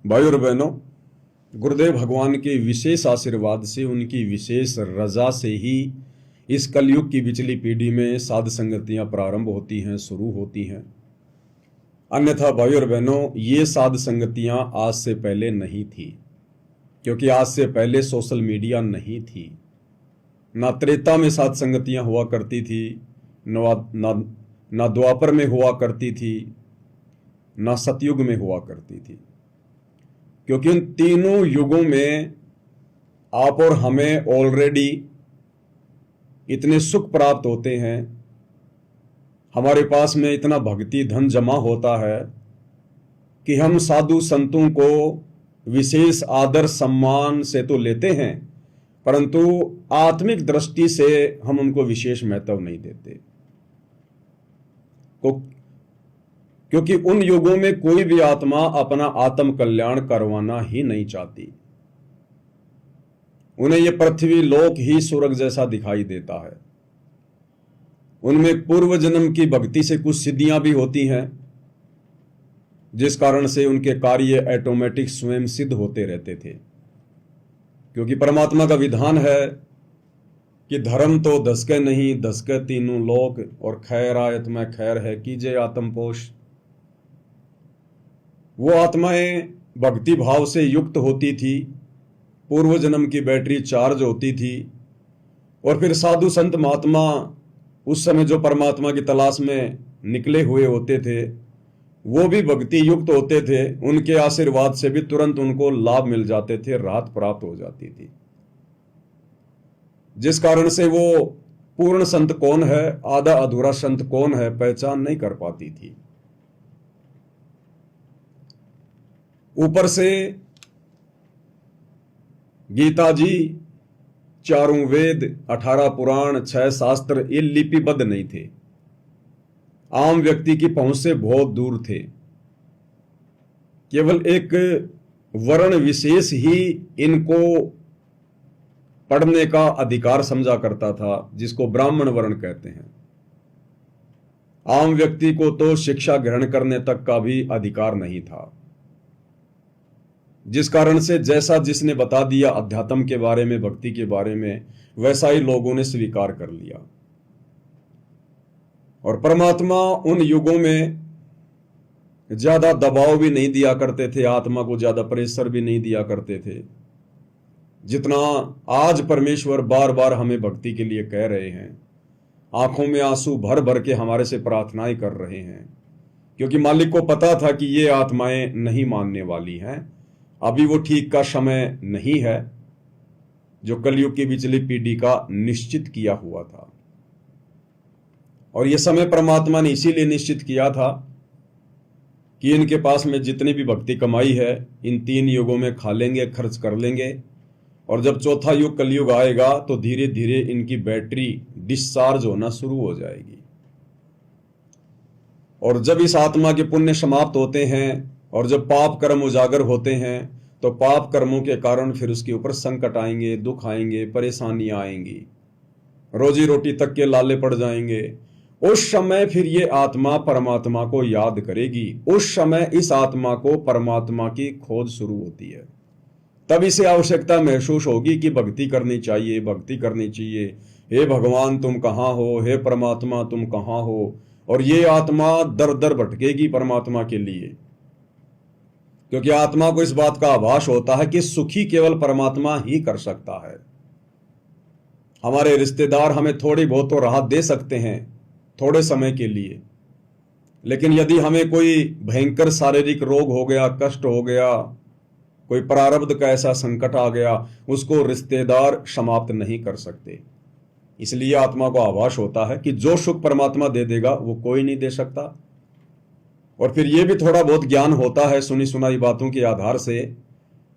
भाई और बहनों, गुरुदेव भगवान के विशेष आशीर्वाद से, उनकी विशेष रजा से ही इस कलयुग की बिचली पीढ़ी में साध संगतियां प्रारंभ होती हैं, शुरू होती हैं। अन्यथा भाई और बहनों, ये साध संगतियां आज से पहले नहीं थी, क्योंकि आज से पहले सोशल मीडिया नहीं थी। ना त्रेता में साध संगतियां हुआ करती थी, ना द्वापर में हुआ करती थी, ना सतयुग में हुआ करती थी। क्योंकि उन तीनों युगों में आप और हमें ऑलरेडी इतने सुख प्राप्त होते हैं, हमारे पास में इतना भक्ति धन जमा होता है कि हम साधु संतों को विशेष आदर सम्मान से तो लेते हैं, परंतु आत्मिक दृष्टि से हम उनको विशेष महत्व नहीं देते। क्योंकि उन युगों में कोई भी आत्मा अपना आत्म कल्याण करवाना ही नहीं चाहती। उन्हें यह पृथ्वी लोक ही स्वर्ग जैसा दिखाई देता है। उनमें पूर्व जन्म की भक्ति से कुछ सिद्धियां भी होती हैं, जिस कारण से उनके कार्य ऑटोमेटिक स्वयं सिद्ध होते रहते थे। क्योंकि परमात्मा का विधान है कि धर्म तो धसके नहीं, धसके तीनों लोक, और खैर आयत में खैर है कीजिए आत्मपोष। वो आत्माएं भक्ति भाव से युक्त होती थी, पूर्व जन्म की बैटरी चार्ज होती थी, और फिर साधु संत महात्मा उस समय जो परमात्मा की तलाश में निकले हुए होते थे, वो भी भक्ति युक्त होते थे। उनके आशीर्वाद से भी तुरंत उनको लाभ मिल जाते थे, राहत प्राप्त हो जाती थी, जिस कारण से वो पूर्ण संत कौन है, आधा अधूरा संत कौन है, पहचान नहीं कर पाती थी। ऊपर से गीता जी, चारों वेद, 18 पुराण, 6 शास्त्र ये लिपिबद्ध नहीं थे, आम व्यक्ति की पहुंच से बहुत दूर थे। केवल एक वर्ण विशेष ही इनको पढ़ने का अधिकार समझा करता था, जिसको ब्राह्मण वर्ण कहते हैं। आम व्यक्ति को तो शिक्षा ग्रहण करने तक का भी अधिकार नहीं था, जिस कारण से जैसा जिसने बता दिया अध्यात्म के बारे में, भक्ति के बारे में, वैसा ही लोगों ने स्वीकार कर लिया। और परमात्मा उन युगों में ज्यादा दबाव भी नहीं दिया करते थे, आत्मा को ज्यादा प्रेशर भी नहीं दिया करते थे, जितना आज परमेश्वर बार बार हमें भक्ति के लिए कह रहे हैं। आंखों में आंसू भर भर के हमारे से प्रार्थनाएं कर रहे हैं, क्योंकि मालिक को पता था कि ये आत्माएं नहीं मानने वाली हैं। अभी वो ठीक का समय नहीं है जो कलयुग की बिचली पीढ़ी का निश्चित किया हुआ था। और यह समय परमात्मा ने इसीलिए निश्चित किया था कि इनके पास में जितनी भी भक्ति कमाई है, इन 3 युगों में खा लेंगे, खर्च कर लेंगे, और जब चौथा युग कलयुग आएगा तो धीरे धीरे इनकी बैटरी डिस्चार्ज होना शुरू हो जाएगी। और जब इस आत्मा के पुण्य समाप्त होते हैं और जब पाप कर्म उजागर होते हैं, तो पाप कर्मों के कारण फिर उसके ऊपर संकट आएंगे, दुख आएंगे, परेशानियां आएंगी, रोजी रोटी तक के लाले पड़ जाएंगे। उस समय फिर ये आत्मा परमात्मा को याद करेगी। उस समय इस आत्मा को परमात्मा की खोज शुरू होती है। तब इसे आवश्यकता महसूस होगी कि भक्ति करनी चाहिए, भक्ति करनी चाहिए। हे भगवान तुम कहाँ हो, हे परमात्मा तुम कहाँ हो। और ये आत्मा दर दर भटकेगी परमात्मा के लिए, क्योंकि आत्मा को इस बात का आभास होता है कि सुखी केवल परमात्मा ही कर सकता है। हमारे रिश्तेदार हमें थोड़ी बहुत तो राहत दे सकते हैं थोड़े समय के लिए, लेकिन यदि हमें कोई भयंकर शारीरिक रोग हो गया, कष्ट हो गया, कोई प्रारब्ध का ऐसा संकट आ गया, उसको रिश्तेदार समाप्त नहीं कर सकते। इसलिए आत्मा को आभास होता है कि जो सुख परमात्मा दे देगा वो कोई नहीं दे सकता। और फिर ये भी थोड़ा बहुत ज्ञान होता है सुनी सुनाई बातों के आधार से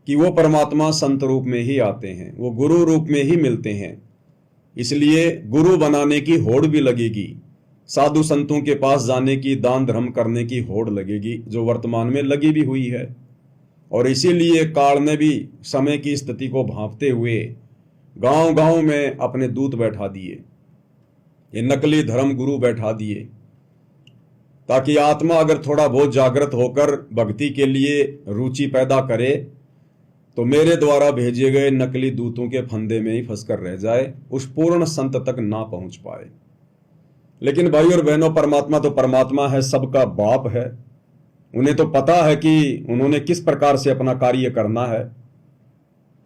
कि वो परमात्मा संत रूप में ही आते हैं, वो गुरु रूप में ही मिलते हैं। इसलिए गुरु बनाने की होड़ भी लगेगी, साधु संतों के पास जाने की, दान धर्म करने की होड़ लगेगी, जो वर्तमान में लगी भी हुई है। और इसीलिए काल ने भी समय की स्थिति को भांपते हुए गांव गांव में अपने दूत बैठा दिए, ये नकली धर्म गुरु बैठा दिए। ताकि आत्मा अगर थोड़ा बहुत जागृत होकर भक्ति के लिए रुचि पैदा करे तो मेरे द्वारा भेजे गए नकली दूतों के फंदे में ही फंसकर रह जाए, उस पूर्ण संत तक ना पहुंच पाए। लेकिन भाई और बहनों, परमात्मा तो परमात्मा है, सबका बाप है। उन्हें तो पता है कि उन्होंने किस प्रकार से अपना कार्य करना है।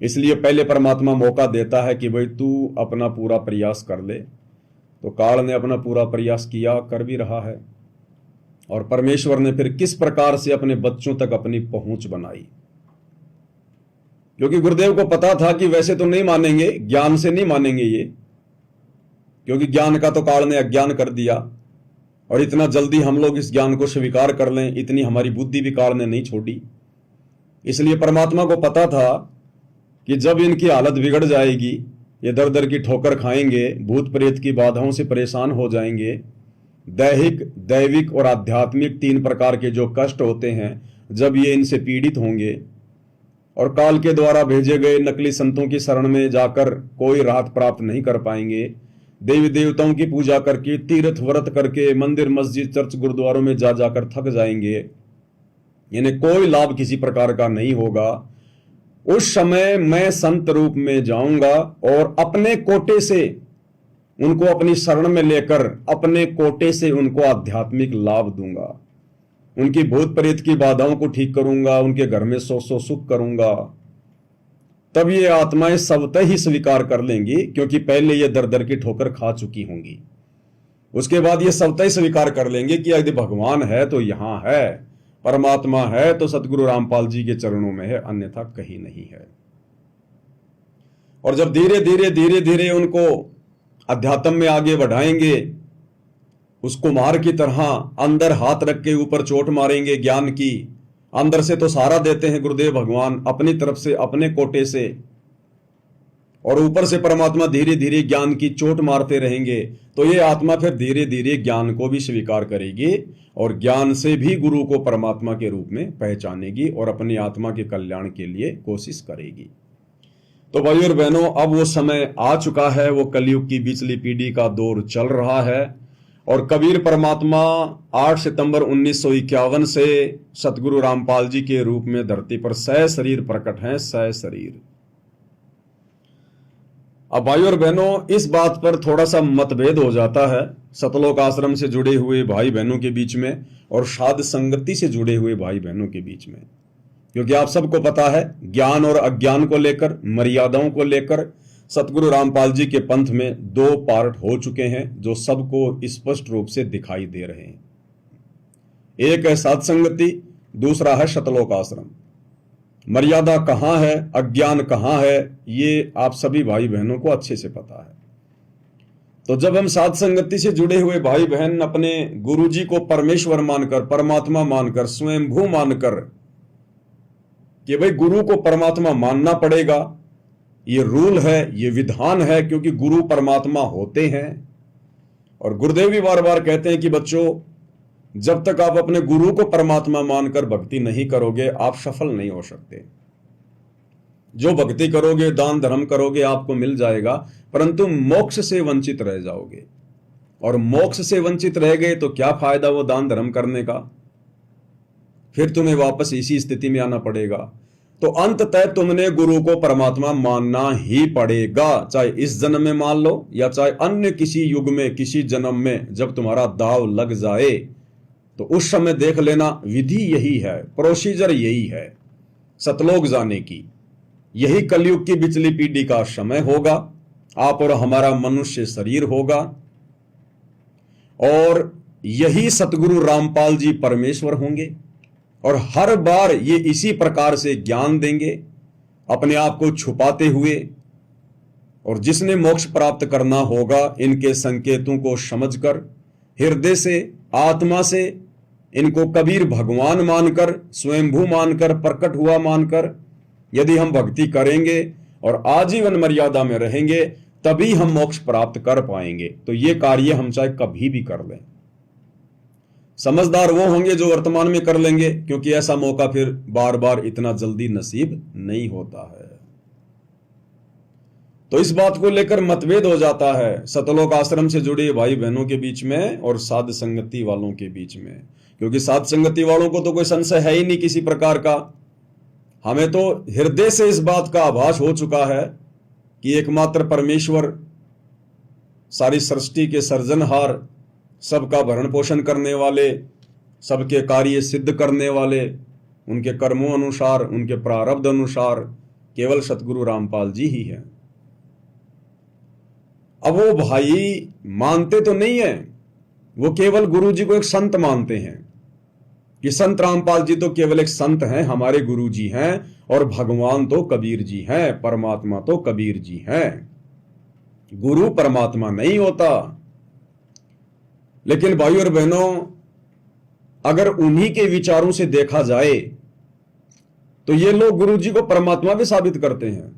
इसलिए पहले परमात्मा मौका देता है कि भाई तू अपना पूरा प्रयास कर ले। तो काल ने अपना पूरा प्रयास किया, कर भी रहा है। और परमेश्वर ने फिर किस प्रकार से अपने बच्चों तक अपनी पहुंच बनाई, क्योंकि गुरुदेव को पता था कि वैसे तो नहीं मानेंगे, ज्ञान से नहीं मानेंगे ये, क्योंकि ज्ञान का तो काल ने अज्ञान कर दिया। और इतना जल्दी हम लोग इस ज्ञान को स्वीकार कर लें, इतनी हमारी बुद्धि भी काल ने नहीं छोड़ी। इसलिए परमात्मा को पता था कि जब इनकी हालत बिगड़ जाएगी, ये दर दर की ठोकर खाएंगे, भूत प्रेत की बाधाओं से परेशान हो जाएंगे, दैहिक, दैविक और आध्यात्मिक 3 प्रकार के जो कष्ट होते हैं, जब ये इनसे पीड़ित होंगे और काल के द्वारा भेजे गए नकली संतों की शरण में जाकर कोई राहत प्राप्त नहीं कर पाएंगे, देवी देवताओं की पूजा करके, तीर्थ व्रत करके, मंदिर मस्जिद चर्च गुरुद्वारों में जा जाकर थक जाएंगे, इन्हें कोई लाभ किसी प्रकार का नहीं होगा। उस समय मैं संत रूप में जाऊंगा और अपने कोटे से उनको अपनी शरण में लेकर अपने कोटे से उनको आध्यात्मिक लाभ दूंगा, उनकी भूत प्रेत की बाधाओं को ठीक करूंगा, उनके घर में सौ सुख करूंगा। तब ये आत्माएं स्वतः ही स्वीकार कर लेंगी, क्योंकि पहले ये दर दर की ठोकर खा चुकी होंगी। उसके बाद ये स्वतः ही स्वीकार कर लेंगे कि यदि भगवान है तो यहां है, परमात्मा है तो सतगुरु रामपाल जी के चरणों में है, अन्यथा कहीं नहीं है। और जब धीरे धीरे उनको अध्यात्म में आगे बढ़ाएंगे, उस कुम्हार की तरह अंदर हाथ रख के ऊपर चोट मारेंगे ज्ञान की। अंदर से तो सहारा देते हैं गुरुदेव भगवान अपनी तरफ से, अपने कोटे से, और ऊपर से परमात्मा धीरे धीरे ज्ञान की चोट मारते रहेंगे। तो ये आत्मा फिर धीरे धीरे ज्ञान को भी स्वीकार करेगी और ज्ञान से भी गुरु को परमात्मा के रूप में पहचानेगी और अपनी आत्मा के कल्याण के लिए कोशिश करेगी। तो भाई और बहनों, अब वो समय आ चुका है, वो कलयुग की बिचली पीढ़ी का दौर चल रहा है और कबीर परमात्मा 8 सितंबर 1951 से सतगुरु रामपाल जी के रूप में धरती पर सशरीर प्रकट हैं, सशरीर। अब भाई और बहनों, इस बात पर थोड़ा सा मतभेद हो जाता है सतलोक आश्रम से जुड़े हुए भाई बहनों के बीच में और साध संगति से जुड़े हुए भाई बहनों के बीच में, क्योंकि आप सबको पता है ज्ञान और अज्ञान को लेकर, मर्यादाओं को लेकर सतगुरु रामपाल जी के पंथ में 2 पार्ट हो चुके हैं जो सबको स्पष्ट रूप से दिखाई दे रहे हैं। एक है साध संगति, दूसरा है सतलोक आश्रम। मर्यादा कहां है, अज्ञान कहां है, ये आप सभी भाई बहनों को अच्छे से पता है। तो जब हम साध संगति से जुड़े हुए भाई बहन अपने गुरु जी को परमेश्वर मानकर, परमात्मा मानकर, स्वयंभू मानकर कि भाई गुरु को परमात्मा मानना पड़ेगा, ये रूल है, ये विधान है, क्योंकि गुरु परमात्मा होते हैं। और गुरुदेव भी बार बार कहते हैं कि बच्चों, जब तक आप अपने गुरु को परमात्मा मानकर भक्ति नहीं करोगे, आप सफल नहीं हो सकते। जो भक्ति करोगे, दान धर्म करोगे, आपको मिल जाएगा, परंतु मोक्ष से वंचित रह जाओगे। और मोक्ष से वंचित रह गए तो क्या फायदा वो दान धर्म करने का, फिर तुम्हें वापस इसी स्थिति में आना पड़ेगा। तो अंततः तुमने गुरु को परमात्मा मानना ही पड़ेगा, चाहे इस जन्म में मान लो या चाहे अन्य किसी युग में, किसी जन्म में जब तुम्हारा दाव लग जाए तो उस समय देख लेना। विधि यही है, प्रोसीजर यही है सतलोक जाने की। यही कलयुग की बिचली पीढ़ी का समय होगा। आप और हमारा मनुष्य शरीर होगा और यही सतगुरु रामपाल जी परमेश्वर होंगे और हर बार ये इसी प्रकार से ज्ञान देंगे, अपने आप को छुपाते हुए। और जिसने मोक्ष प्राप्त करना होगा, इनके संकेतों को समझकर, हृदय से, आत्मा से इनको कबीर भगवान मानकर, स्वयंभू मानकर, प्रकट हुआ मानकर यदि हम भक्ति करेंगे और आजीवन मर्यादा में रहेंगे, तभी हम मोक्ष प्राप्त कर पाएंगे। तो ये कार्य हम चाहे कभी भी कर लें। समझदार वो होंगे जो वर्तमान में कर लेंगे, क्योंकि ऐसा मौका फिर बार बार इतना जल्दी नसीब नहीं होता है। तो इस बात को लेकर मतभेद हो जाता है सतलोक आश्रम से जुड़े भाई बहनों के बीच में और साध संगति वालों के बीच में, क्योंकि साध संगति वालों को तो कोई संशय है ही नहीं किसी प्रकार का। हमें तो हृदय से इस बात का आभास हो चुका है कि एकमात्र परमेश्वर, सारी सृष्टि के सर्जनहार, सबका भरण पोषण करने वाले, सबके कार्य सिद्ध करने वाले, उनके कर्मों अनुसार, उनके प्रारब्ध अनुसार केवल सतगुरु रामपाल जी ही हैं। अब वो भाई मानते तो नहीं है, वो केवल गुरु जी को एक संत मानते हैं कि संत रामपाल जी तो केवल एक संत हैं, हमारे गुरु जी हैं, और भगवान तो कबीर जी हैं, परमात्मा तो कबीर जी हैं। गुरु परमात्मा नहीं होता। लेकिन भाई और बहनों, अगर उन्हीं के विचारों से देखा जाए तो ये लोग गुरु जी को परमात्मा भी साबित करते हैं।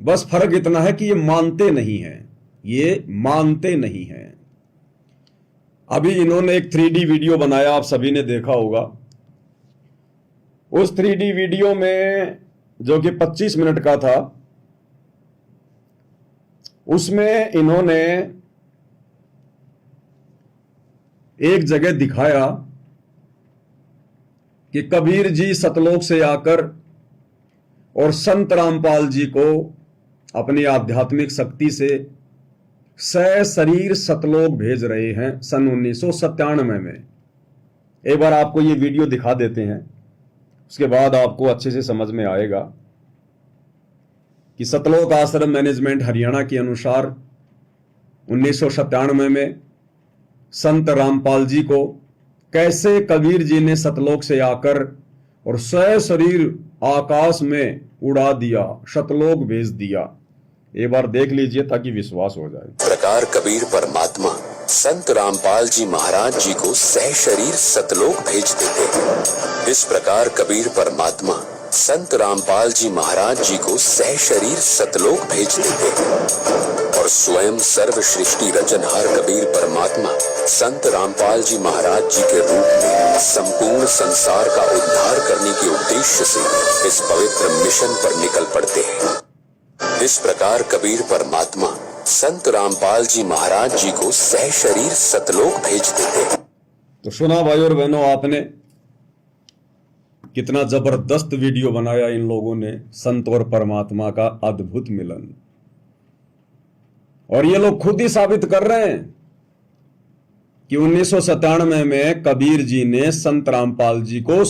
बस फर्क इतना है कि ये मानते नहीं हैं, ये मानते नहीं हैं। अभी इन्होंने एक 3D वीडियो बनाया, आप सभी ने देखा होगा। उस 3D वीडियो में, जो कि 25 मिनट का था, उसमें इन्होंने एक जगह दिखाया कि कबीर जी सतलोक से आकर और संत रामपाल जी को अपनी आध्यात्मिक शक्ति से सशरीर सतलोक भेज रहे हैं सन 1997 में। एक बार आपको ये वीडियो दिखा देते हैं, उसके बाद आपको अच्छे से समझ में आएगा कि सतलोक आश्रम मैनेजमेंट हरियाणा के अनुसार 1997 में संत रामपाल जी को कैसे कबीर जी ने सतलोक से आकर और सशरीर आकाश में उड़ा दिया, सतलोक भेज दिया। एक बार देख लीजिए ताकि विश्वास हो जाए। प्रकार कबीर परमात्मा संत रामपाल जी महाराज जी को सहशरीर सतलोक भेज देते हैं। इस प्रकार कबीर परमात्मा संत रामपाल जी महाराज जी को सहशरीर सतलोक भेज देते हैं और स्वयं सर्व सृष्टि रचनहार कबीर परमात्मा संत रामपाल जी महाराज जी के रूप में संपूर्ण संसार का उद्धार करने के उद्देश्य से इस पवित्र मिशन पर निकल पड़ते हैं। इस प्रकार कबीर परमात्मा संत रामपाल जी महाराज जी को सहशरीर सतलोक भेज देते हैं। तो सुना भाई और बहनों, आपने कितना जबरदस्त वीडियो बनाया इन लोगों ने, संत और परमात्मा का अद्भुत मिलन। और ये लोग खुद ही साबित कर रहे हैं कि 1997 में कबीर जी ने संत रामपाल जी को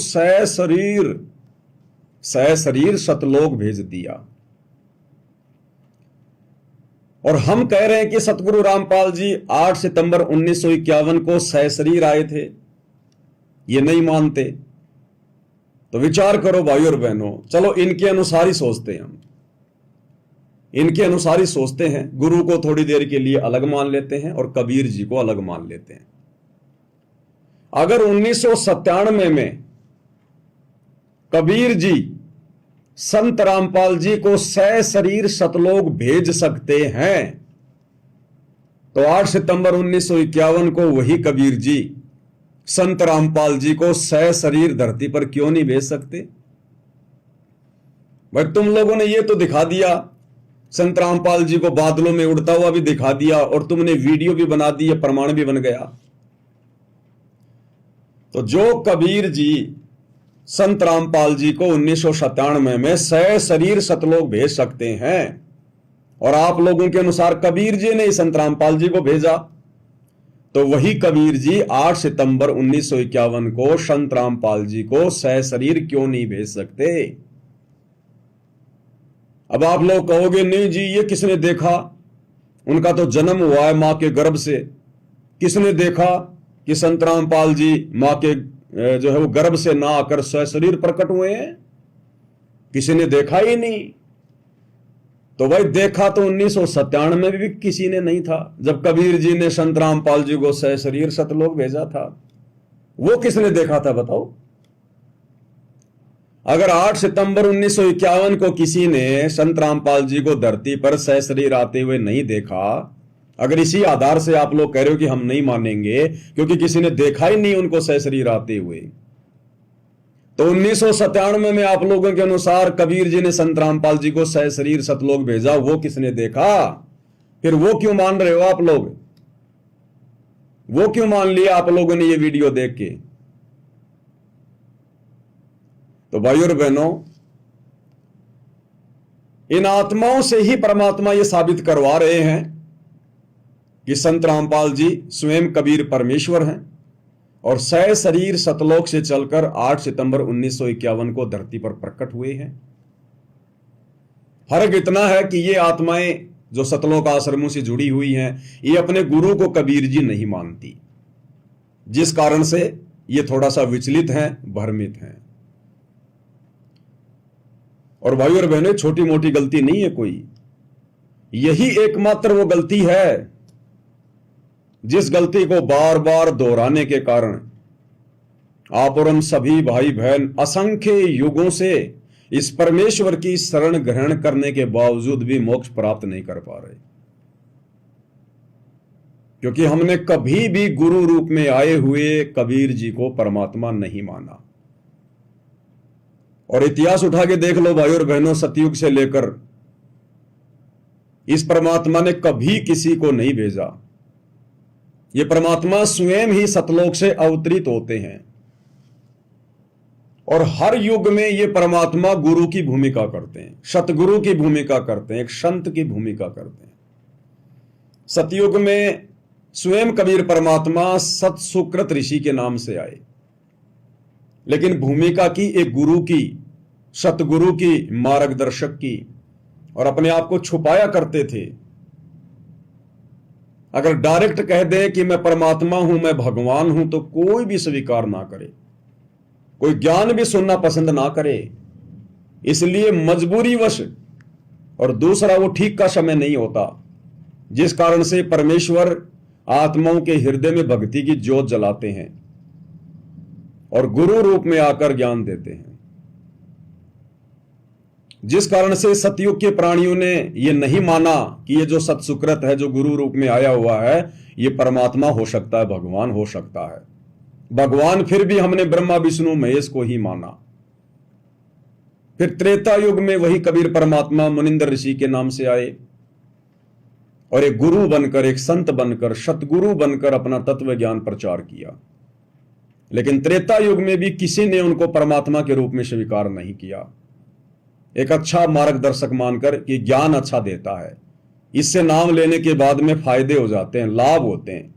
सशरीर सतलोक भेज दिया। और हम कह रहे हैं कि सतगुरु रामपाल जी 8 सितंबर 1951 को सशरीर आए थे, ये नहीं मानते। तो विचार करो भाई और बहनों, चलो इनके अनुसार ही सोचते हैं हम, इनके अनुसार ही सोचते हैं। गुरु को थोड़ी देर के लिए अलग मान लेते हैं और कबीर जी को अलग मान लेते हैं। अगर 1997 में कबीर जी संत रामपाल जी को सशरीर सतलोक भेज सकते हैं, तो 8 सितंबर 1951 को वही कबीर जी संत रामपाल जी को सशरीर धरती पर क्यों नहीं भेज सकते? भाई तुम लोगों ने ये तो दिखा दिया, संत रामपाल जी को बादलों में उड़ता हुआ भी दिखा दिया, और तुमने वीडियो भी बना दी, प्रमाण भी बन गया। तो जो कबीर जी संत रामपाल जी को 1997 में सशरीर सतलोक भेज सकते हैं, और आप लोगों के अनुसार कबीर जी ने संत रामपाल जी को भेजा, तो वही कबीर जी 8 सितंबर 1951 को संत रामपाल जी को सशरीर क्यों नहीं भेज सकते? अब आप लोग कहोगे नहीं जी, ये किसने देखा? उनका तो जन्म हुआ है मां के गर्भ से। किसने देखा कि संत रामपाल जी मां के जो है वो गर्भ से ना आकर सशरीर प्रकट हुए हैं? किसी ने देखा ही नहीं। तो भाई देखा तो 1997 में भी किसी ने नहीं था, जब कबीर जी ने संत रामपाल जी को सशरीर सतलोक भेजा था। वो किसने देखा था बताओ? अगर 8 सितंबर 1951 को किसी ने संत रामपाल जी को धरती पर सशरीर आते हुए नहीं देखा, अगर इसी आधार से आप लोग कह रहे हो कि हम नहीं मानेंगे क्योंकि किसी ने देखा ही नहीं उनको सशरीर आते हुए, तो 1997 में आप लोगों के अनुसार कबीर जी ने संत रामपाल जी को सह शरीर सतलोक भेजा, वो किसने देखा? फिर वो क्यों मान रहे हो आप लोग? वो क्यों मान लिया आप लोगों ने ये वीडियो देख के? तो भाइयों और बहनों, इन आत्माओं से ही परमात्मा ये साबित करवा रहे हैं कि संत रामपाल जी स्वयं कबीर परमेश्वर हैं और सह शरीर सतलोक से चलकर 8 सितंबर 1951 को धरती पर प्रकट हुए हैं। फर्क इतना है कि ये आत्माएं जो सतलोक आश्रमों से जुड़ी हुई हैं, ये अपने गुरु को कबीर जी नहीं मानती, जिस कारण से ये थोड़ा सा विचलित हैं, भ्रमित हैं। और भाइयों और बहनों, छोटी मोटी गलती नहीं है कोई, यही एकमात्र वो गलती है जिस गलती को बार बार दोहराने के कारण आप और हम सभी भाई बहन असंख्य युगों से इस परमेश्वर की शरण ग्रहण करने के बावजूद भी मोक्ष प्राप्त नहीं कर पा रहे, क्योंकि हमने कभी भी गुरु रूप में आए हुए कबीर जी को परमात्मा नहीं माना। और इतिहास उठा के देख लो भाइयों और बहनों, सतयुग से लेकर इस परमात्मा ने कभी किसी को नहीं भेजा। ये परमात्मा स्वयं ही सतलोक से अवतरित होते हैं और हर युग में ये परमात्मा गुरु की भूमिका करते हैं, सतगुरु की भूमिका करते हैं, एक संत की भूमिका करते हैं। सतयुग में स्वयं कबीर परमात्मा सत सुकृत ऋषि के नाम से आए, लेकिन भूमिका की एक गुरु की, सतगुरु की, मार्गदर्शक की, और अपने आप को छुपाया करते थे। अगर डायरेक्ट कह दें कि मैं परमात्मा हूं, मैं भगवान हूं, तो कोई भी स्वीकार ना करे, कोई ज्ञान भी सुनना पसंद ना करे। इसलिए मजबूरीवश, और दूसरा वो ठीक का समय नहीं होता, जिस कारण से परमेश्वर आत्माओं के हृदय में भक्ति की ज्योत जलाते हैं और गुरु रूप में आकर ज्ञान देते हैं। जिस कारण से सतयुग के प्राणियों ने यह नहीं माना कि ये जो सतसुकृत है, जो गुरु रूप में आया हुआ है, ये परमात्मा हो सकता है, भगवान हो सकता है। भगवान फिर भी हमने ब्रह्मा विष्णु महेश को ही माना। फिर त्रेता युग में वही कबीर परमात्मा मुनिंदर ऋषि के नाम से आए और एक गुरु बनकर, एक संत बनकर, सतगुरु बनकर अपना तत्व ज्ञान प्रचार किया। लेकिन त्रेता युग में भी किसी ने उनको परमात्मा के रूप में स्वीकार नहीं किया, एक अच्छा मार्गदर्शक मानकर कि ज्ञान अच्छा देता है, इससे नाम लेने के बाद में फायदे हो जाते हैं, लाभ होते हैं,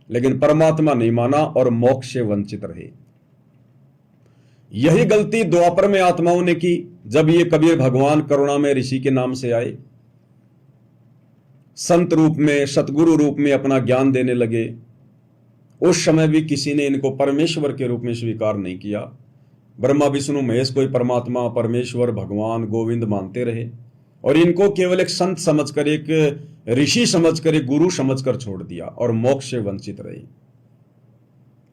लेकिन परमात्मा नहीं माना और मोक्ष से वंचित रहे। यही गलती द्वापर में आत्माओं ने की, जब ये कबीर भगवान करुणामय ऋषि के नाम से आए, संत रूप में, सतगुरु रूप में अपना ज्ञान देने लगे। उस समय भी किसी ने इनको परमेश्वर के रूप में स्वीकार नहीं किया। ब्रह्मा विष्णु महेश को ही परमात्मा, परमेश्वर, भगवान, गोविंद मानते रहे और इनको केवल एक संत समझकर, एक ऋषि समझकर, एक गुरु समझकर छोड़ दिया और मोक्ष से वंचित रहे।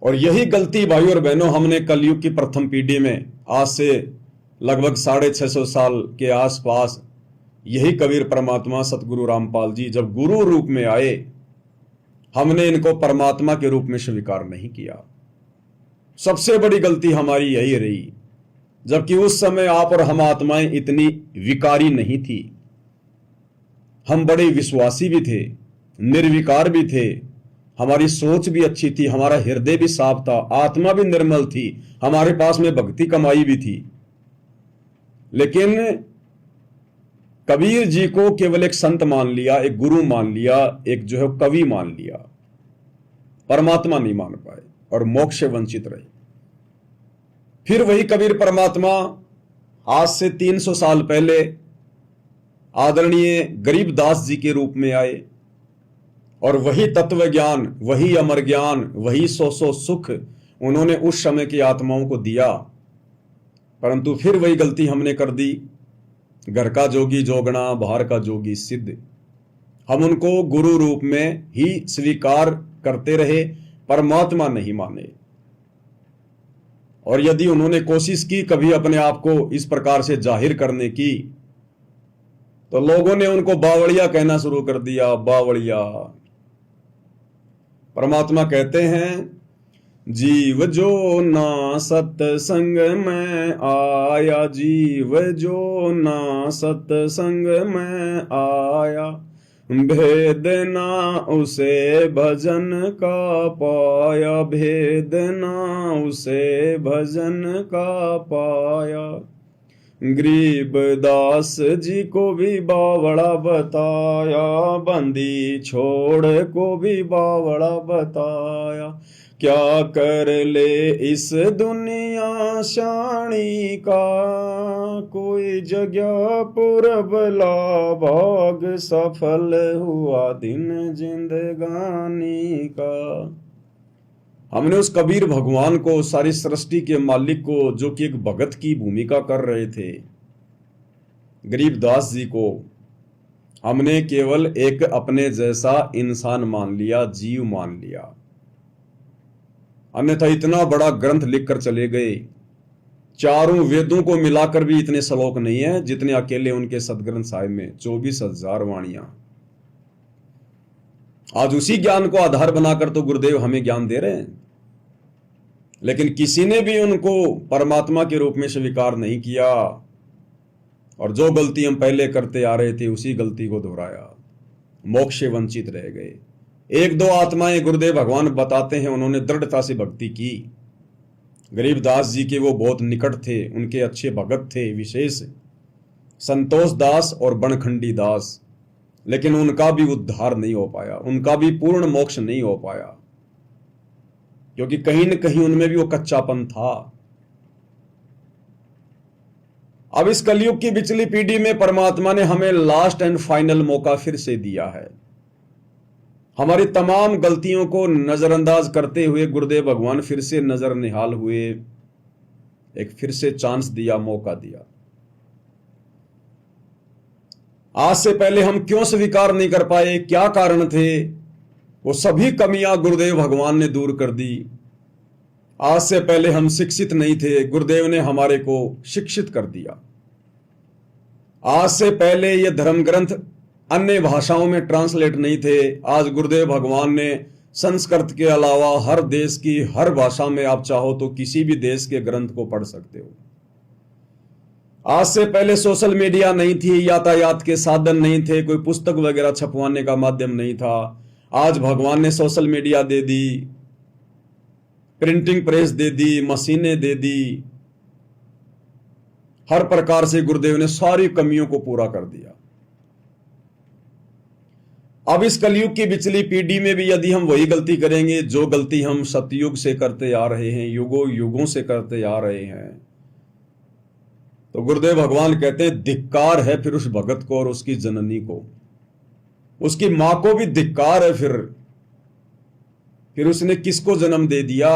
और यही गलती भाइयों और बहनों हमने कलयुग की प्रथम पीढ़ी में, आज से लगभग 650 साल के आसपास, यही कबीर परमात्मा सतगुरु रामपाल जी जब गुरु रूप में आए, हमने इनको परमात्मा के रूप में स्वीकार नहीं किया। सबसे बड़ी गलती हमारी यही रही, जबकि उस समय आप और हम आत्माएं इतनी विकारी नहीं थी। हम बड़े विश्वासी भी थे, निर्विकार भी थे, हमारी सोच भी अच्छी थी, हमारा हृदय भी साफ था, आत्मा भी निर्मल थी, हमारे पास में भक्ति कमाई भी थी। लेकिन कबीर जी को केवल एक संत मान लिया, एक गुरु मान लिया, एक जो है कवि मान लिया, परमात्मा नहीं मान पाए और मोक्ष से वंचित रहे। फिर वही कबीर परमात्मा आज से 300 साल पहले आदरणीय गरीबदास जी के रूप में आए और वही तत्व ज्ञान, वही अमर ज्ञान, वही सौ सुख उन्होंने उस समय की आत्माओं को दिया। परंतु फिर वही गलती हमने कर दी, घर का जोगी जोगना, बाहर का जोगी सिद्ध। हम उनको गुरु रूप में ही स्वीकार करते रहे, परमात्मा नहीं माने। और यदि उन्होंने कोशिश की कभी अपने आप को इस प्रकार से जाहिर करने की, तो लोगों ने उनको बावड़िया कहना शुरू कर दिया। बावड़िया। परमात्मा कहते हैं, जीव जो ना सत्संग में आया, जीव जो ना सत्संग में आया, भेद ना उसे भजन का पाया, भेद ना उसे भजन का पाया। गरीबदास जी को भी बावड़ा बताया, बंदी छोड़ को भी बावड़ा बताया। क्या कर ले इस दुनिया शानी का, कोई जगह पुरबला भाग, सफल हुआ दिन जिंदगानी का। हमने उस कबीर भगवान को, सारी सृष्टि के मालिक को, जो कि एक भगत की भूमिका कर रहे थे, गरीबदास जी को हमने केवल एक अपने जैसा इंसान मान लिया, जीव मान लिया। अन्यथा इतना बड़ा ग्रंथ लिखकर चले गए, चारों वेदों को मिलाकर भी इतने श्लोक नहीं है जितने अकेले उनके सदग्रंथ साहिब में 24,000 वाणियां। आज उसी ज्ञान को आधार बनाकर तो गुरुदेव हमें ज्ञान दे रहे हैं, लेकिन किसी ने भी उनको परमात्मा के रूप में स्वीकार नहीं किया, और जो गलती हम पहले करते आ रहे थे उसी गलती को दोहराया, मोक्ष से वंचित रह गए। एक दो आत्माएं गुरुदेव भगवान बताते हैं उन्होंने दृढ़ता से भक्ति की। गरीबदास जी के वो बहुत निकट थे, उनके अच्छे भगत थे विशेष, संतोष दास और बनखंडी दास, लेकिन उनका भी उद्धार नहीं हो पाया, उनका भी पूर्ण मोक्ष नहीं हो पाया, क्योंकि कहीं न कहीं उनमें भी वो कच्चापन था। अब इस कलयुग की पिछली पीढ़ी में परमात्मा ने हमें लास्ट एंड फाइनल मौका फिर से दिया है। हमारी तमाम गलतियों को नजरअंदाज करते हुए गुरुदेव भगवान फिर से नजर निहाल हुए, एक फिर से चांस दिया, मौका दिया। आज से पहले हम क्यों स्वीकार नहीं कर पाए, क्या कारण थे? वो सभी कमियां गुरुदेव भगवान ने दूर कर दी। आज से पहले हम शिक्षित नहीं थे, गुरुदेव ने हमारे को शिक्षित कर दिया। आज से पहले ये धर्म ग्रंथ अन्य भाषाओं में ट्रांसलेट नहीं थे, आज गुरुदेव भगवान ने संस्कृत के अलावा हर देश की हर भाषा में आप चाहो तो किसी भी देश के ग्रंथ को पढ़ सकते हो। आज से पहले सोशल मीडिया नहीं थी, यातायात के साधन नहीं थे, कोई पुस्तक वगैरह छपवाने का माध्यम नहीं था। आज भगवान ने सोशल मीडिया दे दी, प्रिंटिंग प्रेस दे दी, मशीनें दे दी, हर प्रकार से गुरुदेव ने सारी कमियों को पूरा कर दिया। अब इस कलयुग की पिछली पीढ़ी में भी यदि हम वही गलती करेंगे जो गलती हम सतयुग से करते आ रहे हैं, युगों युगों से करते आ रहे हैं, तो गुरुदेव भगवान कहते हैं धिक्कार है फिर उस भगत को और उसकी जननी को, उसकी मां को भी धिक्कार है। फिर उसने किसको जन्म दे दिया?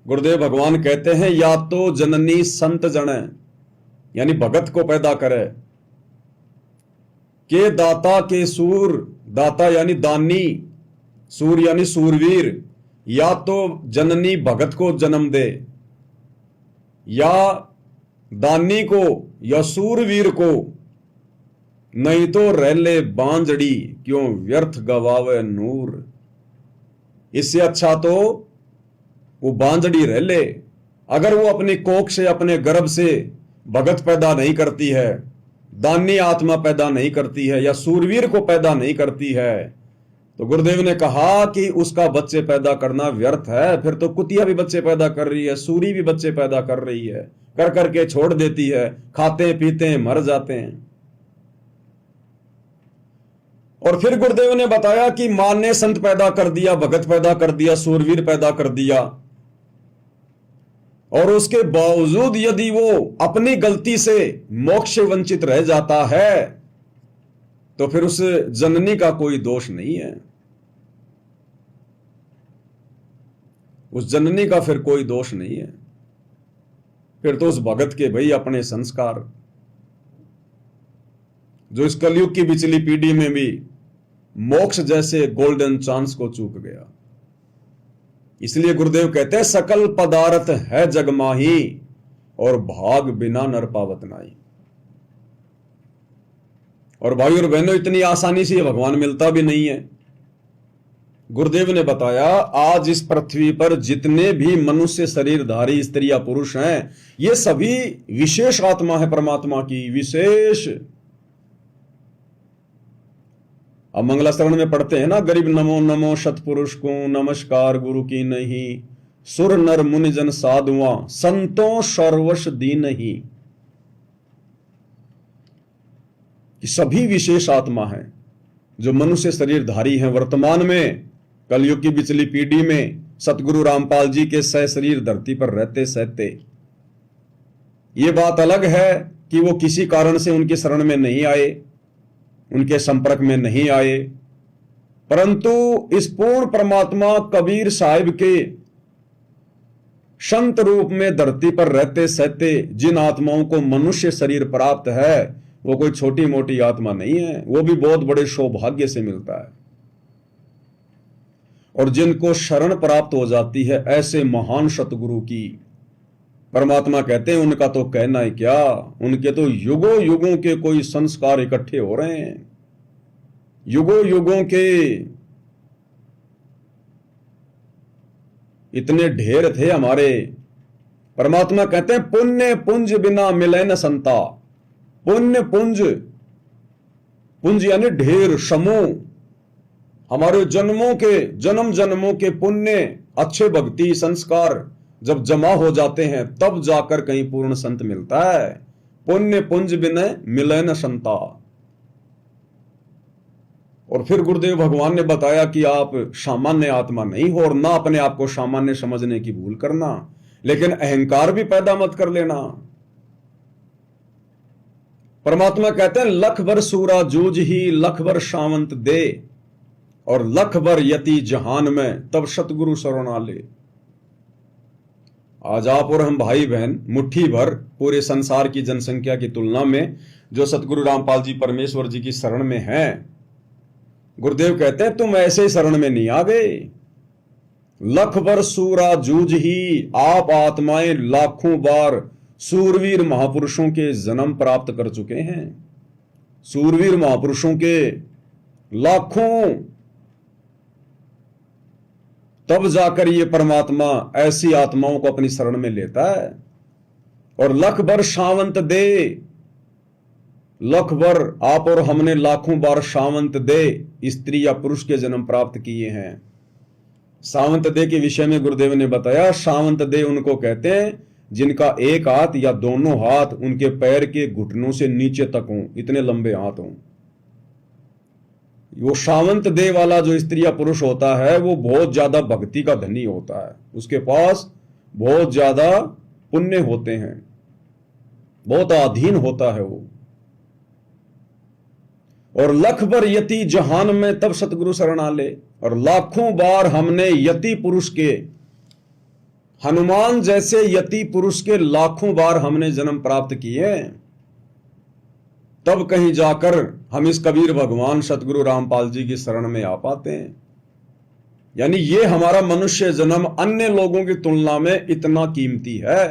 गुरुदेव भगवान कहते हैं या तो जननी संत जन यानी भगत को पैदा करे, के दाता के सूर, दाता यानी दानी, सूर यानी सूरवीर, या तो जननी भगत को जन्म दे, या दानी को या सूरवीर को, नहीं तो रह ले बांझड़ी क्यों व्यर्थ गवावे नूर। इससे अच्छा तो वो बांझड़ी रह ले। अगर वो अपनी कोख से, अपने गर्भ से भगत पैदा नहीं करती है, दानी आत्मा पैदा नहीं करती है, या सूरवीर को पैदा नहीं करती है, तो गुरुदेव ने कहा कि उसका बच्चे पैदा करना व्यर्थ है। फिर तो कुतिया भी बच्चे पैदा कर रही है, सूरी भी बच्चे पैदा कर रही है, कर करके छोड़ देती है, खाते पीते हैं, मर जाते हैं। और फिर गुरुदेव ने बताया कि मां ने संत पैदा कर दिया, भगत पैदा कर दिया, सूरवीर पैदा कर दिया, और उसके बावजूद यदि वो अपनी गलती से मोक्ष से वंचित रह जाता है तो फिर उस जननी का कोई दोष नहीं है, उस जननी का फिर कोई दोष नहीं है। फिर तो उस भगत के भाई अपने संस्कार, जो इस कलयुग की पिछली पीढ़ी में भी मोक्ष जैसे गोल्डन चांस को चूक गया। इसलिए गुरुदेव कहते हैं सकल पदार्थ है जग माही और भाग बिना नर पावत नाई। और भाई और बहनों, इतनी आसानी से भगवान मिलता भी नहीं है। गुरुदेव ने बताया आज इस पृथ्वी पर जितने भी मनुष्य शरीरधारी स्त्री या पुरुष हैं, ये सभी विशेष आत्मा है, परमात्मा की विशेष। अब मंगलाचरण में पढ़ते हैं ना, गरीब नमो नमो सतपुरुष को नमस्कार गुरु की नहीं, सुर नर मुनि जन साधुआ संतों सर्वश दीन ही। कि सभी विशेष आत्मा है जो मनुष्य शरीरधारी हैं। वर्तमान में कलयुग की बिचली पीढ़ी में सतगुरु रामपाल जी के सह शरीर धरती पर रहते सहते, ये बात अलग है कि वो किसी कारण से उनके शरण में नहीं आए, उनके संपर्क में नहीं आए, परंतु इस पूर्ण परमात्मा कबीर साहिब के संत रूप में धरती पर रहते सहते जिन आत्माओं को मनुष्य शरीर प्राप्त है, वो कोई छोटी मोटी आत्मा नहीं है, वो भी बहुत बड़े सौभाग्य से मिलता है। और जिनको शरण प्राप्त हो जाती है ऐसे महान सतगुरु की, परमात्मा कहते हैं उनका तो कहना ही क्या, उनके तो युगों युगों के कोई संस्कार इकट्ठे हो रहे हैं, युगों युगों के इतने ढेर थे हमारे। परमात्मा कहते हैं पुण्य पुंज बिना मिले न संता। पुण्य पुंज, पुंज यानी ढेर, समूह, हमारे जन्मों के जन्म जन्मों के पुण्य अच्छे भक्ति संस्कार जब जमा हो जाते हैं तब जाकर कहीं पूर्ण संत मिलता है। पुण्य पुंज बिना मिले न संता। और फिर गुरुदेव भगवान ने बताया कि आप सामान्य आत्मा नहीं हो और ना अपने आप को सामान्य समझने की भूल करना, लेकिन अहंकार भी पैदा मत कर लेना। परमात्मा कहते हैं लख भर सूरा जूझ ही लख भर सावंत दे, और लख भर यति जहान में तब सतगुरु शरणा ले। आज आप और हम भाई बहन मुट्ठी भर पूरे संसार की जनसंख्या की तुलना में जो सतगुरु रामपाल जी परमेश्वर जी की शरण में हैं, गुरुदेव कहते हैं तुम ऐसे शरण में नहीं आ गए। लख भर सूरा जूझ ही, आप आत्माएं लाखों बार सूरवीर महापुरुषों के जन्म प्राप्त कर चुके हैं। सूरवीर महापुरुषों के लाखों, तब जाकर ये परमात्मा ऐसी आत्माओं को अपनी शरण में लेता है। और लख भर सावंत दे, लख भर आप और हमने लाखों बार सावंत दे स्त्री या पुरुष के जन्म प्राप्त किए हैं। सावंत दे के विषय में गुरुदेव ने बताया, सावंत दे उनको कहते हैं जिनका एक हाथ या दोनों हाथ उनके पैर के घुटनों से नीचे तक हों, इतने लंबे हाथ हों। वो सावंत दे वाला जो स्त्री या पुरुष होता है वो बहुत ज्यादा भक्ति का धनी होता है, उसके पास बहुत ज्यादा पुण्य होते हैं, बहुत अधीन होता है वो। और लख भर यति जहान में तब सतगुरु शरणा ले। और लाखों बार हमने यति पुरुष के, हनुमान जैसे यति पुरुष के लाखों बार हमने जन्म प्राप्त किए, तब कहीं जाकर हम इस कबीर भगवान सतगुरु रामपाल जी की शरण में आ पाते हैं। यानी ये हमारा मनुष्य जन्म अन्य लोगों की तुलना में इतना कीमती है।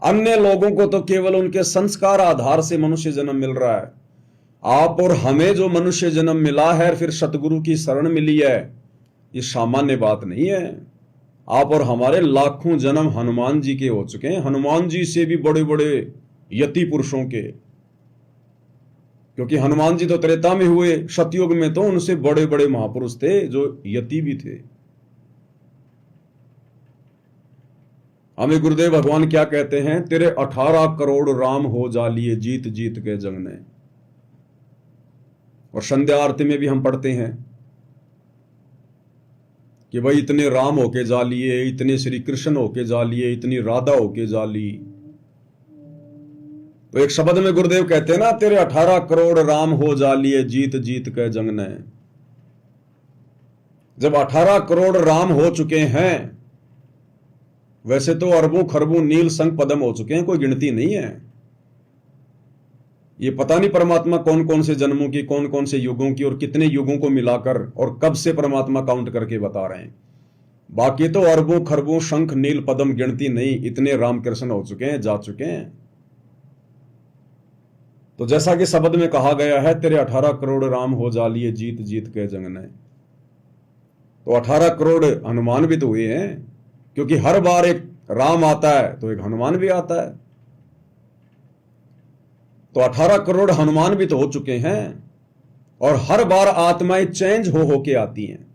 अन्य लोगों को तो केवल उनके संस्कार आधार से मनुष्य जन्म मिल रहा है, आप और हमें जो मनुष्य जन्म मिला है फिर सतगुरु की शरण मिली है, ये सामान्य बात नहीं है। आप और हमारे लाखों जन्म हनुमान जी के हो चुके हैं, हनुमान जी से भी बड़े बड़े यति पुरुषों के, क्योंकि हनुमान जी तो त्रेता में हुए, सतयुग में तो उनसे बड़े बड़े महापुरुष थे जो यति भी थे। हमें गुरुदेव भगवान क्या कहते हैं, तेरे 18 करोड़ राम हो जालिए जीत जीत के जंग ने। और संध्या आरती में भी हम पढ़ते हैं कि भाई इतने राम होके जा लिए, इतने श्री कृष्ण होके जा लिए, इतनी राधा होके जा ली। तो एक शब्द में गुरुदेव कहते हैं ना, तेरे 18 करोड़ राम हो जा लिए जीत जीत के जंग ने। जब 18 करोड़ राम हो चुके हैं, वैसे तो अरबों खरबों नील संग पदम हो चुके हैं, कोई गिनती नहीं है। ये पता नहीं परमात्मा कौन कौन से जन्मों की, कौन कौन से युगों की और कितने युगों को मिलाकर और कब से परमात्मा काउंट करके बता रहे हैं। बाकी तो अरबों खरबों शंख नील पदम गिनती नहीं, इतने रामकृष्ण हो चुके हैं, जा चुके हैं। तो जैसा कि शब्द में कहा गया है, तेरे 18 करोड़ राम हो जा लिए जीत जीत के जंग ने। तो 18 करोड़ हनुमान भी तो हुए हैं, क्योंकि हर बार एक राम आता है तो एक हनुमान भी आता है। तो 18 करोड़ हनुमान भी तो हो चुके हैं, और हर बार आत्माएं चेंज हो के आती हैं।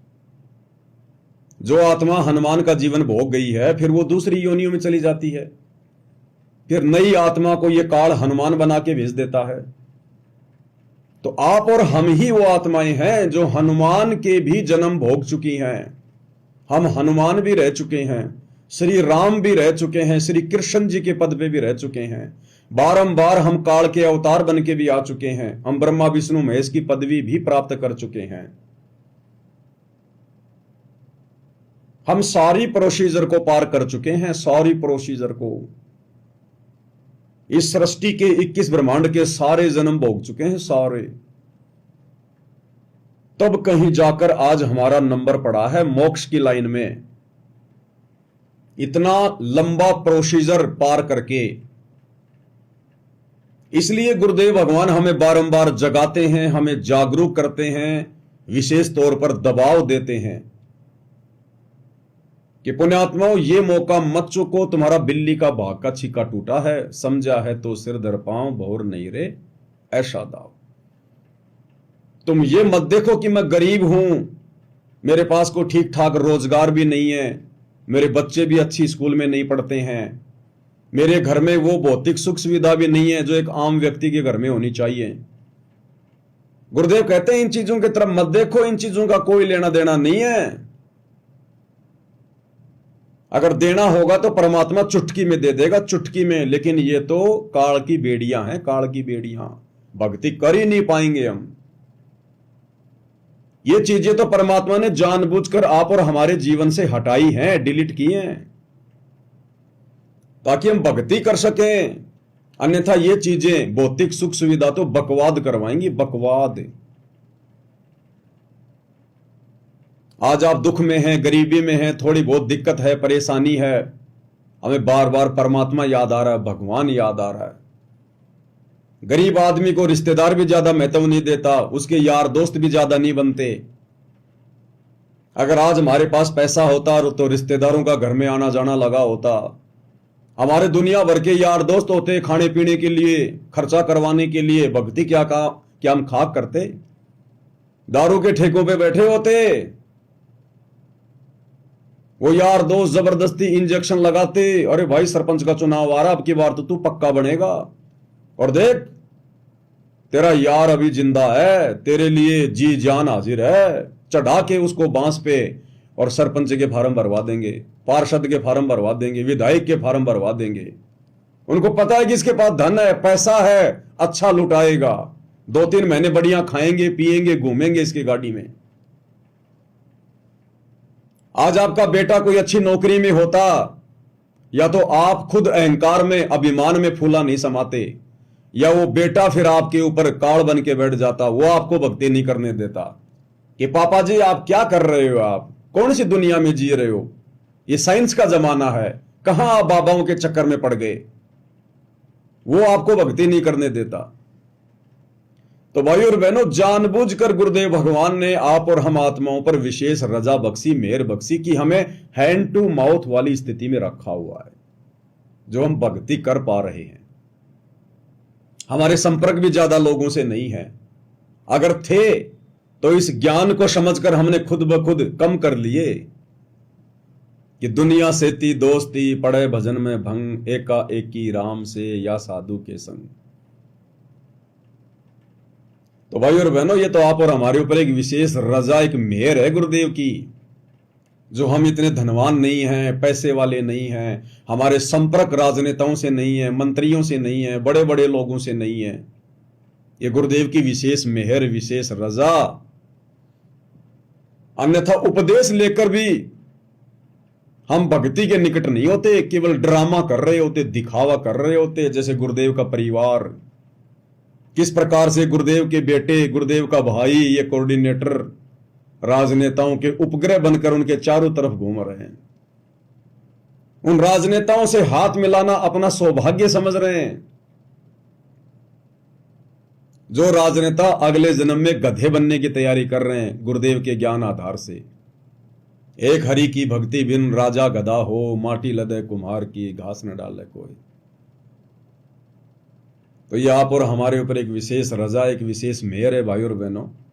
जो आत्मा हनुमान का जीवन भोग गई है, फिर वो दूसरी योनियों में चली जाती है, फिर नई आत्मा को ये काल हनुमान बना के भेज देता है। तो आप और हम ही वो आत्माएं हैं जो हनुमान के भी जन्म भोग चुकी हैं। हम हनुमान भी रह चुके हैं, श्री राम भी रह चुके हैं, श्री कृष्ण जी के पद पे भी रह चुके हैं। बारंबार हम काल के अवतार बन के भी आ चुके हैं। हम ब्रह्मा विष्णु महेश की पदवी भी प्राप्त कर चुके हैं। हम सारी प्रोसीजर को पार कर चुके हैं, सारी प्रोसीजर को। इस सृष्टि के 21 ब्रह्मांड के सारे जन्म भोग चुके हैं, सारे। तब कहीं जाकर आज हमारा नंबर पड़ा है मोक्ष की लाइन में। इतना लंबा प्रोसीजर पार करके। इसलिए गुरुदेव भगवान हमें बारंबार जगाते हैं, हमें जागरूक करते हैं, विशेष तौर पर दबाव देते हैं कि पुण्यात्माओं, ये मौका मत चुको, तुम्हारा बिल्ली का भाग का छिक्का टूटा है, समझा है तो सिर धर पांव, भौर नहीं रे ऐसा दाव। तुम ये मत देखो कि मैं गरीब हूं, मेरे पास कोई ठीक ठाक रोजगार भी नहीं है, मेरे बच्चे भी अच्छी स्कूल में नहीं पढ़ते हैं, मेरे घर में वो भौतिक सुख सुविधा भी नहीं है जो एक आम व्यक्ति के घर में होनी चाहिए। गुरुदेव कहते हैं इन चीजों की तरफ मत देखो, इन चीजों का कोई लेना देना नहीं है। अगर देना होगा तो परमात्मा चुटकी में दे देगा, चुटकी में। लेकिन ये तो काल की बेड़ियां हैं, काल की बेड़ियां। भक्ति कर ही नहीं पाएंगे हम। ये चीजें तो परमात्मा ने जानबूझकर आप और हमारे जीवन से हटाई हैं, डिलीट की हैं, ताकि हम भक्ति कर सकें। अन्यथा ये चीजें, भौतिक सुख सुविधा तो बकवाद करवाएंगी, बकवाद। आज आप दुख में हैं, गरीबी में हैं, थोड़ी बहुत दिक्कत है, परेशानी है, हमें बार बार परमात्मा याद आ रहा है, भगवान याद आ रहा है। गरीब आदमी को रिश्तेदार भी ज्यादा महत्व नहीं देता, उसके यार दोस्त भी ज्यादा नहीं बनते। अगर आज हमारे पास पैसा होता तो रिश्तेदारों का घर में आना जाना लगा होता। हमारे दुनिया भर के यार दोस्त होते, खाने पीने के लिए, खर्चा करवाने के लिए। भक्ति क्या हम खाक करते? दारू के ठेकों पे बैठे होते। वो यार दोस्त जबरदस्ती इंजेक्शन लगाते, अरे भाई सरपंच का चुनाव आ रहा, अब की बार तो तू पक्का बनेगा, और देख तेरा यार अभी जिंदा है, तेरे लिए जी जान हाजिर है। चढ़ा के उसको बांस पे और सरपंच के फार्म भरवा देंगे, पार्षद के फार्म भरवा देंगे, विधायक के फार्म भरवा देंगे। उनको पता है कि इसके पास धन है, पैसा है, अच्छा लुटाएगा, 2-3 महीने बढ़िया खाएंगे पिएंगे, घूमेंगे इसकी गाड़ी में। आज आपका बेटा कोई अच्छी नौकरी में होता, या तो आप खुद अहंकार में, अभिमान में फूला नहीं समाते, या वो बेटा फिर आपके ऊपर काल बन के बैठ जाता, वो आपको भक्ति नहीं करने देता कि पापा जी आप क्या कर रहे हो, आप कौन सी दुनिया में जी रहे हो, ये साइंस का जमाना है, कहां आप बाबाओं के चक्कर में पड़ गए। वो आपको भक्ति नहीं करने देता। तो भाई और बहनों, जानबूझकर गुरुदेव भगवान ने आप और हम आत्माओं पर विशेष रजा बख्शी, मेहर बख्शी कि हमें हैंड टू माउथ वाली स्थिति में रखा हुआ है, जो हम भक्ति कर पा रहे हैं। हमारे संपर्क भी ज्यादा लोगों से नहीं है, अगर थे तो इस ज्ञान को समझकर हमने खुद ब खुद कम कर लिए कि दुनिया से ती दोस्ती, पड़े भजन में भंग, एका एकी राम से या साधु के संग। तो भाई और बहनों, ये तो आप और हमारे ऊपर एक विशेष रजा, एक मेहर है गुरुदेव की, जो हम इतने धनवान नहीं हैं, पैसे वाले नहीं हैं, हमारे संपर्क राजनेताओं से नहीं है, मंत्रियों से नहीं है, बड़े बड़े लोगों से नहीं है। ये गुरुदेव की विशेष मेहर, विशेष रजा। अन्यथा उपदेश लेकर भी हम भक्ति के निकट नहीं होते, केवल ड्रामा कर रहे होते, दिखावा कर रहे होते। जैसे गुरुदेव का परिवार, किस प्रकार से गुरुदेव के बेटे, गुरुदेव का भाई, ये कोऑर्डिनेटर राजनेताओं के उपग्रह बनकर उनके चारों तरफ घूम रहे हैं। उन राजनेताओं से हाथ मिलाना अपना सौभाग्य समझ रहे हैं। जो राजनेता अगले जन्म में गधे बनने की तैयारी कर रहे हैं गुरुदेव के ज्ञान आधार से, एक हरि की भक्ति बिन राजा गदा हो, माटी लदे कुम्हार की घास न डाले कोई। तो ये आप और हमारे ऊपर एक विशेष रजा, एक विशेष मेहर है भाई और बहनों।